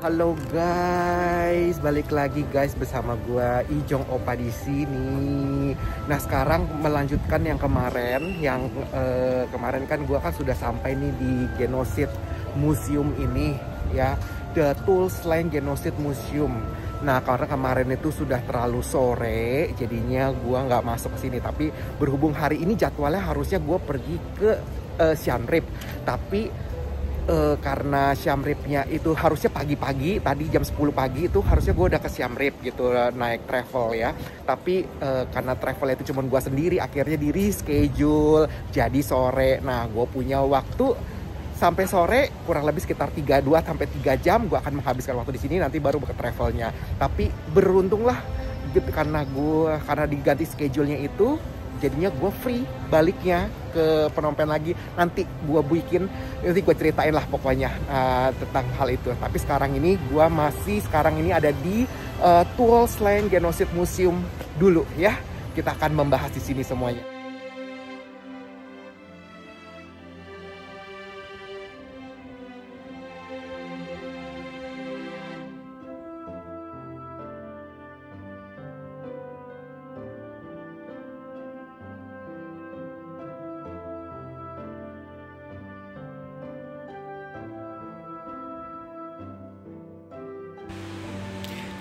Halo guys, balik lagi guys bersama gua Ijong Opa di sini. Nah sekarang melanjutkan yang kemarin, kemarin kan gua kan sudah sampai nih di Genocide Museum ini ya, The Tulslang Genocide Museum. Nah karena kemarin itu sudah terlalu sore, jadinya gua nggak masuk ke sini. Tapi berhubung hari ini jadwalnya harusnya gua pergi ke Siem Reap, tapi karena Siem Reap-nya itu harusnya pagi-pagi, tadi jam 10 pagi itu harusnya gue udah ke Siem Reap gitu, naik travel ya. Tapi karena travel itu cuma gue sendiri, akhirnya di reschedule jadi sore. Nah gue punya waktu sampai sore kurang lebih sekitar 2 sampai 3 jam gue akan menghabiskan waktu di sini, nanti baru ke travelnya. Tapi beruntunglah gitu, karena diganti schedule-nya itu, jadinya gue free baliknya ke Phnom Penh lagi. Nanti gue ceritain lah pokoknya tentang hal itu. Tapi sekarang ini gue sekarang ini ada di Tulslang Genocide Museum dulu ya. Kita akan membahas di sini semuanya.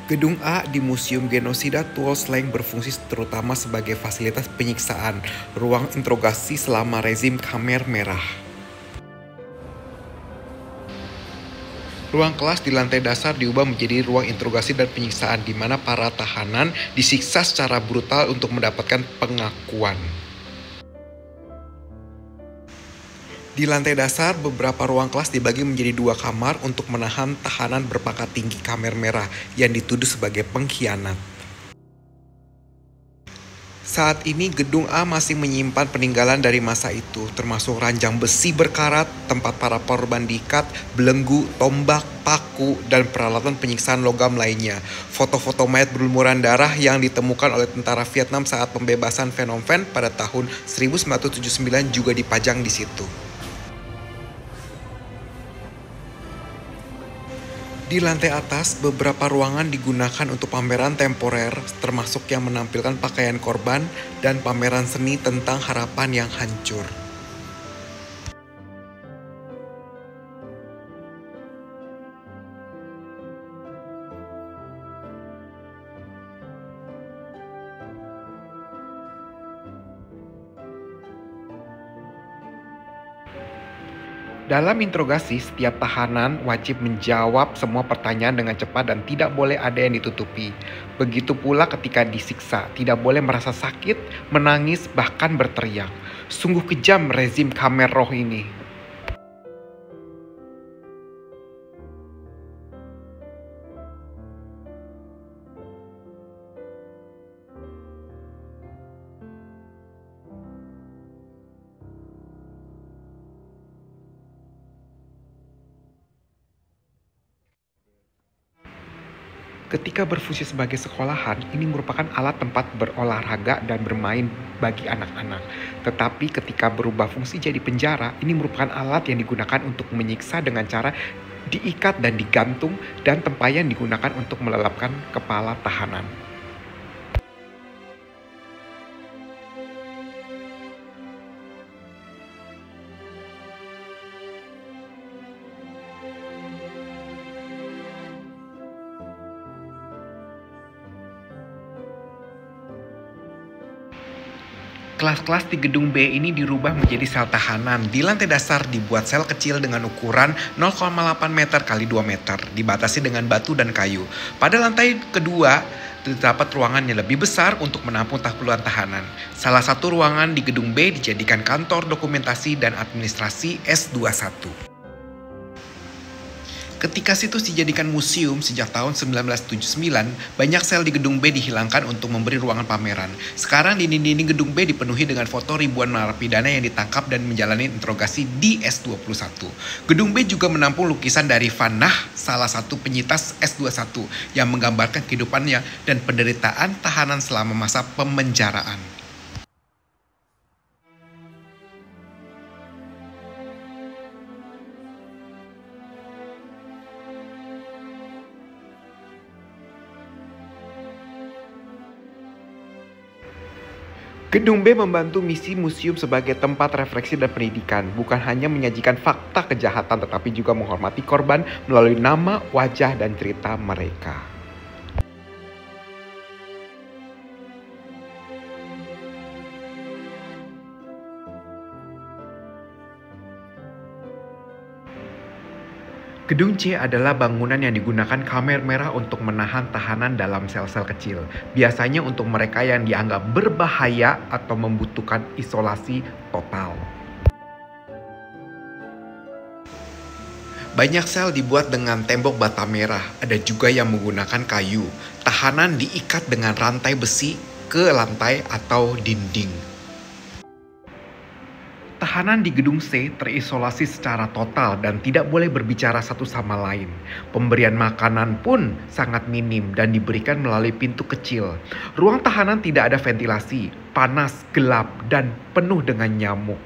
Gedung A di Museum Genosida Tulslang berfungsi terutama sebagai fasilitas penyiksaan, ruang interogasi selama rezim Khmer Merah. Ruang kelas di lantai dasar diubah menjadi ruang interogasi dan penyiksaan, di mana para tahanan disiksa secara brutal untuk mendapatkan pengakuan. Di lantai dasar, beberapa ruang kelas dibagi menjadi 2 kamar untuk menahan tahanan berpangkat tinggi Khmer Merah yang dituduh sebagai pengkhianat. Saat ini gedung A masih menyimpan peninggalan dari masa itu, termasuk ranjang besi berkarat, tempat para korban diikat, belenggu, tombak, paku, dan peralatan penyiksaan logam lainnya. Foto-foto mayat berlumuran darah yang ditemukan oleh tentara Vietnam saat pembebasan Phnom Penh pada tahun 1979 juga dipajang di situ. Di lantai atas, beberapa ruangan digunakan untuk pameran temporer, termasuk yang menampilkan pakaian korban dan pameran seni tentang harapan yang hancur. Dalam interogasi, setiap tahanan wajib menjawab semua pertanyaan dengan cepat dan tidak boleh ada yang ditutupi. Begitu pula ketika disiksa, tidak boleh merasa sakit, menangis, bahkan berteriak. Sungguh kejam rezim Khmer Rouge ini. Ketika berfungsi sebagai sekolahan, ini merupakan alat tempat berolahraga dan bermain bagi anak-anak. Tetapi ketika berubah fungsi jadi penjara, ini merupakan alat yang digunakan untuk menyiksa dengan cara diikat dan digantung, dan tempayan digunakan untuk melelapkan kepala tahanan. Kelas-kelas di gedung B ini dirubah menjadi sel tahanan. Di lantai dasar dibuat sel kecil dengan ukuran 0,8 meter x 2 meter, dibatasi dengan batu dan kayu. Pada lantai kedua, terdapat ruangan yang lebih besar untuk menampung puluhan tahanan. Salah satu ruangan di gedung B dijadikan kantor dokumentasi dan administrasi S21. Ketika situs dijadikan museum sejak tahun 1979, banyak sel di gedung B dihilangkan untuk memberi ruangan pameran. Sekarang dinding-dinding gedung B dipenuhi dengan foto ribuan narapidana yang ditangkap dan menjalani interogasi di S21. Gedung B juga menampung lukisan dari Van Nah, salah satu penyitas S21, yang menggambarkan kehidupannya dan penderitaan tahanan selama masa pemenjaraan. Gedung B membantu misi museum sebagai tempat refleksi dan pendidikan, bukan hanya menyajikan fakta kejahatan tetapi juga menghormati korban melalui nama, wajah, dan cerita mereka. Gedung C adalah bangunan yang digunakan Khmer Merah untuk menahan tahanan dalam sel-sel kecil. Biasanya untuk mereka yang dianggap berbahaya atau membutuhkan isolasi total. Banyak sel dibuat dengan tembok bata merah, ada juga yang menggunakan kayu. Tahanan diikat dengan rantai besi ke lantai atau dinding. Tahanan di gedung C terisolasi secara total dan tidak boleh berbicara satu sama lain. Pemberian makanan pun sangat minim dan diberikan melalui pintu kecil. Ruang tahanan tidak ada ventilasi, panas, gelap, dan penuh dengan nyamuk.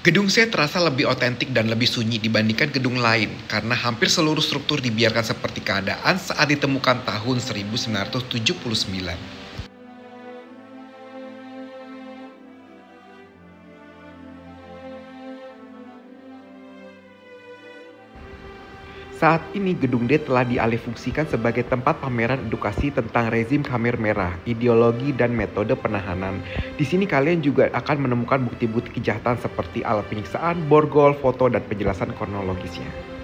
Gedung C terasa lebih otentik dan lebih sunyi dibandingkan gedung lain karena hampir seluruh struktur dibiarkan seperti keadaan saat ditemukan tahun 1979. Saat ini gedung D telah dialihfungsikan sebagai tempat pameran edukasi tentang rezim Khmer Merah, ideologi dan metode penahanan. Di sini kalian juga akan menemukan bukti-bukti kejahatan seperti alat penyiksaan, borgol, foto, dan penjelasan kronologisnya.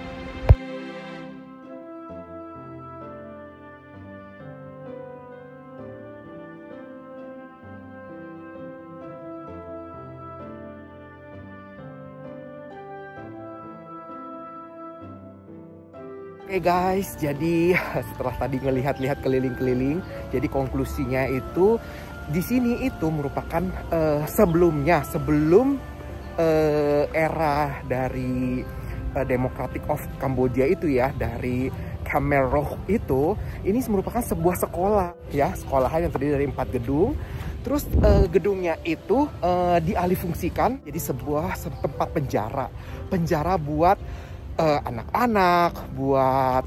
Oke guys, jadi setelah tadi ngelihat-lihat keliling-keliling, jadi konklusinya itu di sini itu merupakan sebelum era dari Democratic of Cambodia itu ya, dari Khmer Rouge itu, ini merupakan sebuah sekolah ya, sekolahan yang terdiri dari 4 gedung. Terus gedungnya itu dialihfungsikan jadi sebuah tempat penjara buat anak-anak, buat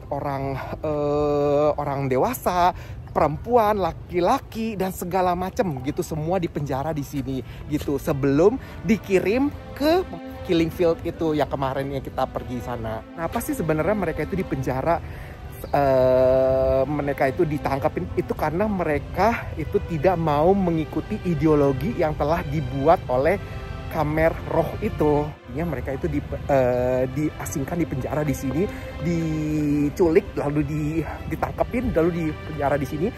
orang dewasa, perempuan, laki-laki, dan segala macam gitu, semua dipenjara di sini gitu sebelum dikirim ke killing field itu yang kemarin yang kita pergi sana. Nah, apa sih sebenarnya mereka itu dipenjara? Mereka itu ditangkapin itu karena mereka itu tidak mau mengikuti ideologi yang telah dibuat oleh Khmer Rouge itu. Ya, mereka itu diasingkan di penjara di sini, diculik, lalu ditangkapin, lalu di penjara di sini,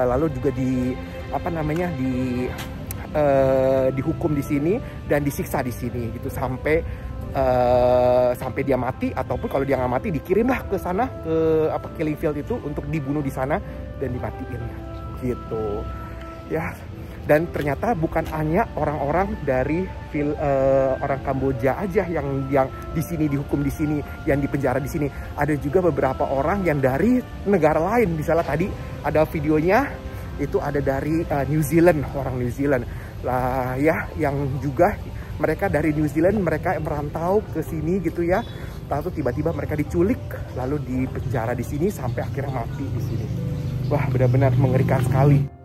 lalu juga dihukum di sini dan disiksa di sini gitu sampai dia mati, ataupun kalau dia nggak mati dikirimlah ke sana ke killing field itu untuk dibunuh di sana dan dimatiin gitu ya. Dan ternyata bukan hanya orang-orang dari orang Kamboja aja yang di sini dihukum di sini, yang dipenjara di sini. Ada juga beberapa orang yang dari negara lain. Misalnya tadi ada videonya itu ada dari New Zealand, orang New Zealand lah ya, yang juga mereka dari New Zealand, mereka merantau ke sini gitu ya. Lalu tiba-tiba mereka diculik, lalu dipenjara di sini sampai akhirnya mati di sini. Wah, benar-benar mengerikan sekali.